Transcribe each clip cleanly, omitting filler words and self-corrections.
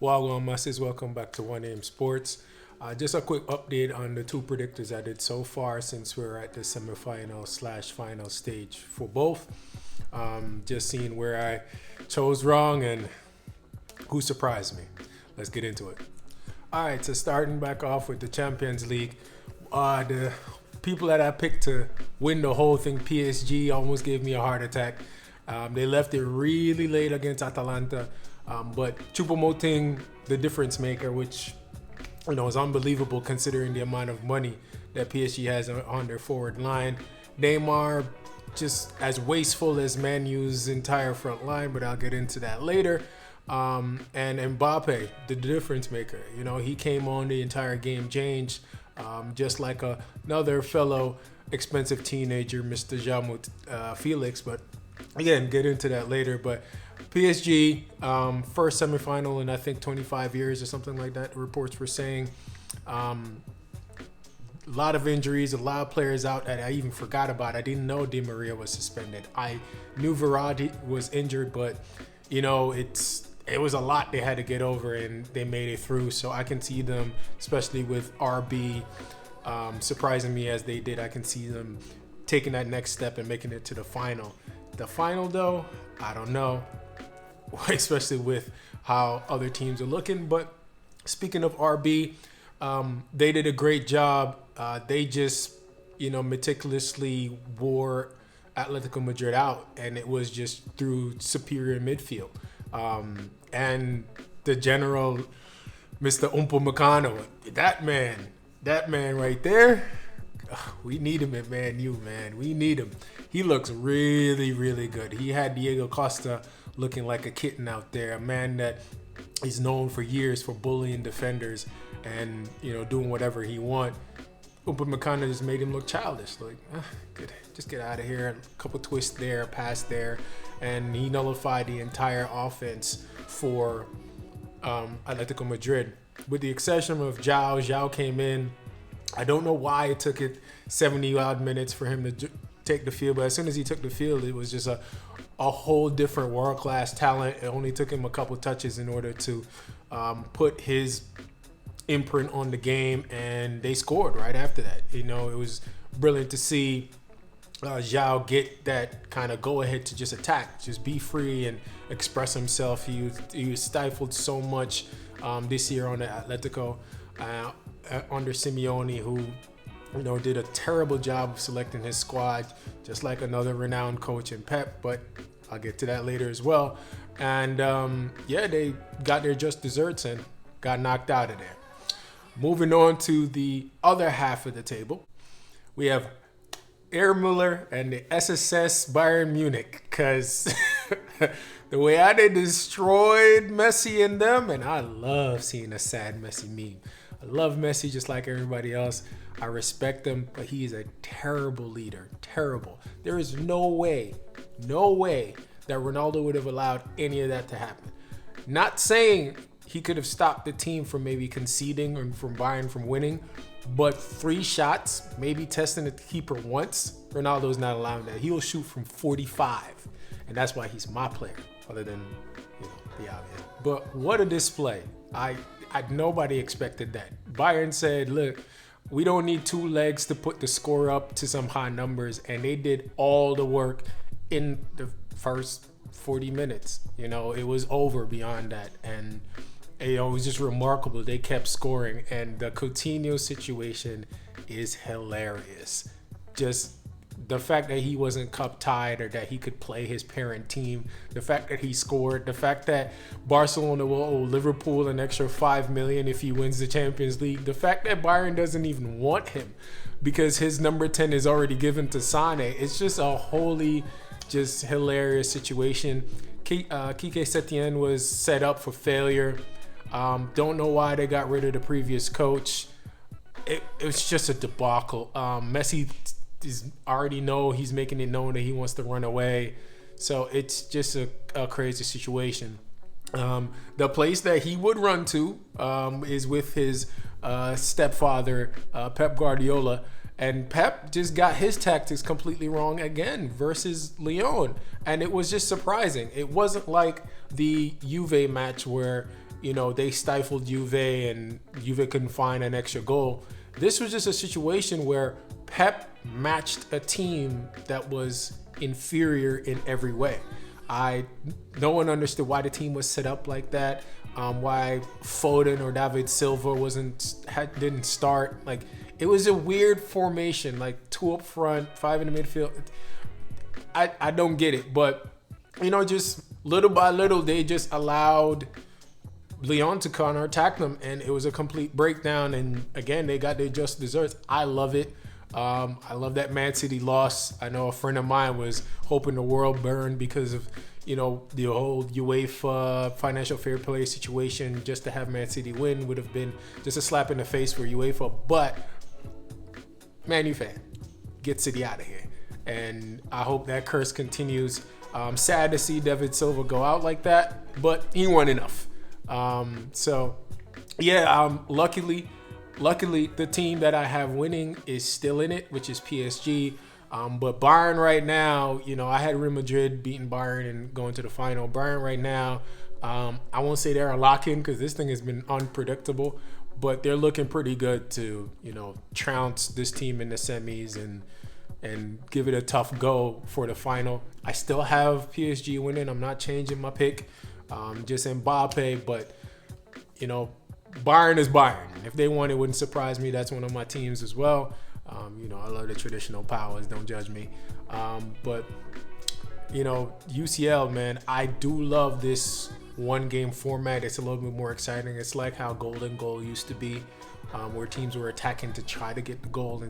Wagwan Masses, welcome back to One Aim Sports. Just a quick update on the two predictors I did so far since we're at the semifinal/final stage for both. Just seeing where I chose wrong and who surprised me. Let's get into it. All right, so starting back off with the Champions League, the people that I picked to win the whole thing, PSG, almost gave me a heart attack. They left it really late against Atalanta. But Choupo-Moting, the difference maker, which is unbelievable considering the amount of money that PSG has on their forward line. Neymar, just as wasteful as Man U's entire front line, but I'll get into that later. And Mbappe, the difference maker. He came on, the entire game changed, just like another fellow expensive teenager, Mr. Jamut Felix. But again, get into that later. But PSG, first semifinal in I think 25 years or something like that, the reports were saying. A lot of injuries, a lot of players out that I even forgot about. I didn't know Di Maria was suspended. I knew Verratti was injured, but it was a lot they had to get over, and they made it through. So I can see them, especially with RB surprising me as they did. I can see them taking that next step and making it to the final. The final, though, I don't know, especially with how other teams are looking. But speaking of RB, they did a great job. They just, meticulously wore Atletico Madrid out, and it was just through superior midfield. And the general, Mr. Upamecano, that man right there, we need him at Man U, man. We need him. He looks really, really good. He had Diego Costa looking like a kitten out there, a man that is known for years for bullying defenders and, doing whatever he wants. Upamecano just made him look childish. Like, good, just get out of here. A couple twists there, a pass there, and he nullified the entire offense for Atletico Madrid. With the exception of João. João came in. I don't know why it took it 70-odd minutes for him to take the field, but as soon as he took the field, it was just a whole different world-class talent. It only took him a couple touches in order to put his imprint on the game, and they scored right after that. It was brilliant to see João get that kind of go-ahead to just attack, just be free and express himself. He was stifled so much this year on the Atletico under Simeone, who did a terrible job of selecting his squad, just like another renowned coach in Pep, but I'll get to that later as well. And they got their just desserts and got knocked out of there. Moving on to the other half of the table, we have Air Muller and the SSS Bayern Munich, because the way they destroyed Messi and them, and I love seeing a sad Messi meme. I love Messi just like everybody else. I respect him, but he is a terrible leader. Terrible. There is no way that Ronaldo would have allowed any of that to happen. Not saying he could have stopped the team from maybe conceding or from Bayern from winning, but 3 shots, maybe testing the keeper once, Ronaldo's not allowing that. He will shoot from 45, and that's why he's my player, other than the obvious. But what a display! Nobody expected that. Bayern said, "Look, we don't need 2 legs to put the score up to some high numbers," and they did all the work in the first 40 minutes. It was over beyond that, and it was just remarkable. They kept scoring, and the Coutinho situation is hilarious. Just the fact that he wasn't cup tied, or that he could play his parent team, the fact that he scored, the fact that Barcelona will owe Liverpool an extra $5 million if he wins the Champions League, the fact that Bayern doesn't even want him because his number 10 is already given to Sane. It's just a wholly just hilarious situation. Kike Setien was set up for failure. Don't know why they got rid of the previous coach. It was just a debacle. Messi he's making it known that he wants to run away. So it's just a crazy situation. The place that he would run to is with his stepfather, Pep Guardiola. And Pep just got his tactics completely wrong again versus Lyon. And it was just surprising. It wasn't like the Juve match where they stifled Juve and Juve couldn't find an extra goal. This was just a situation where Pep matched a team that was inferior in every way. No one understood why the team was set up like that. Why Foden or David Silva didn't start. Like, it was a weird formation, like 2 up front, 5 in the midfield. I don't get it, but just little by little, they just allowed Lyon to counterattack them, and it was a complete breakdown. And again, they got their just desserts. I love it. I love that Man City loss. I know a friend of mine was hoping the world burned because of the whole UEFA financial fair play situation. Just to have Man City win would have been just a slap in the face for UEFA. But Man U fan, get City out of here. And I hope that curse continues. Sad to see David Silva go out like that, but he won enough. Luckily, the team that I have winning is still in it, which is PSG. But Bayern right now, I had Real Madrid beating Bayern and going to the final. Bayern right now, I won't say they're a lock-in because this thing has been unpredictable, but they're looking pretty good to, trounce this team in the semis and give it a tough go for the final. I still have PSG winning. I'm not changing my pick. Just Mbappe, but, Bayern is Bayern. If they won, it wouldn't surprise me. That's one of my teams as well. I love the traditional powers. Don't judge me. But UCL, man, I do love this one-game format. It's a little bit more exciting. It's like how Golden Goal used to be, where teams were attacking to try to get the goal,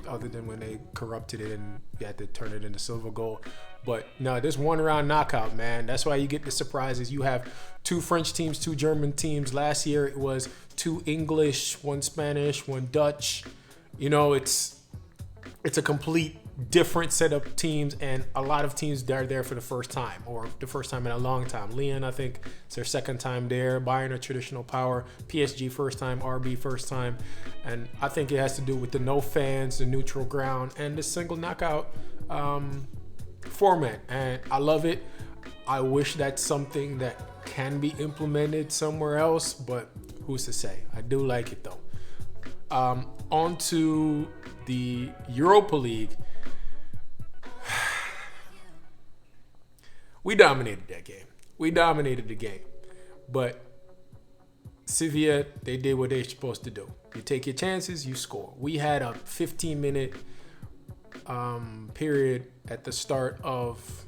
other than when they corrupted it and you had to turn it into silver goal. But no, this one-round knockout, man. That's why you get the surprises. You have 2 French teams, 2 German teams. Last year it was 2 English, 1 Spanish, 1 Dutch. It's a complete different set of teams, and a lot of teams that are there for the first time, or the first time in a long time. Lyon, I think it's their second time there. Bayern, a traditional power. PSG, first time. RB, first time. And I think it has to do with the no fans, the neutral ground, and the single knockout format. And I love it. I wish that's something that can be implemented somewhere else, but who's to say? I do like it though. On to the Europa League. We dominated that game. We dominated the game. But Sevilla, they did what they're supposed to do. You take your chances, you score. We had a 15-minute period at the start of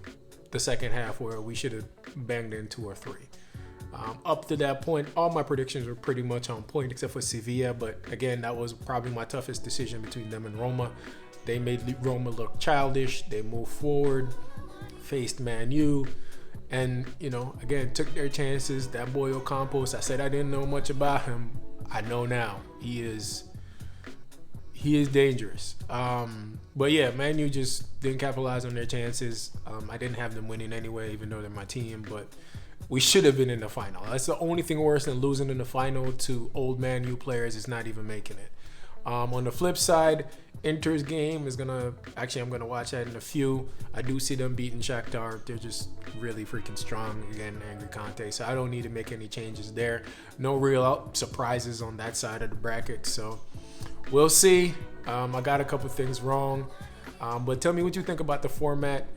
the second half where we should have banged in 2 or 3. Up to that point, all my predictions were pretty much on point except for Sevilla. But again, that was probably my toughest decision between them and Roma. They made Roma look childish. They moved forward, faced Man U, and again, took their chances. That boy Ocampos, I said I didn't know much about him. I know now. He is dangerous. But yeah, Man U just didn't capitalize on their chances. I didn't have them winning anyway, even though they're my team, but we should have been in the final. That's the only thing worse than losing in the final to old Man U players is not even making it. On the flip side, Inter's game is I'm gonna watch that in a few. I do see them beating Shaktar. They're just really freaking strong. Again, angry Conte. So I don't need to make any changes there. No real surprises on that side of the bracket. So we'll see. I got a couple things wrong. But tell me what you think about the format.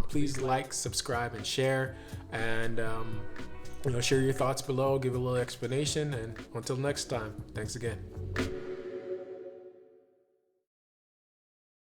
Please like, subscribe, and share. And share your thoughts below. Give a little explanation. And until next time, thanks again.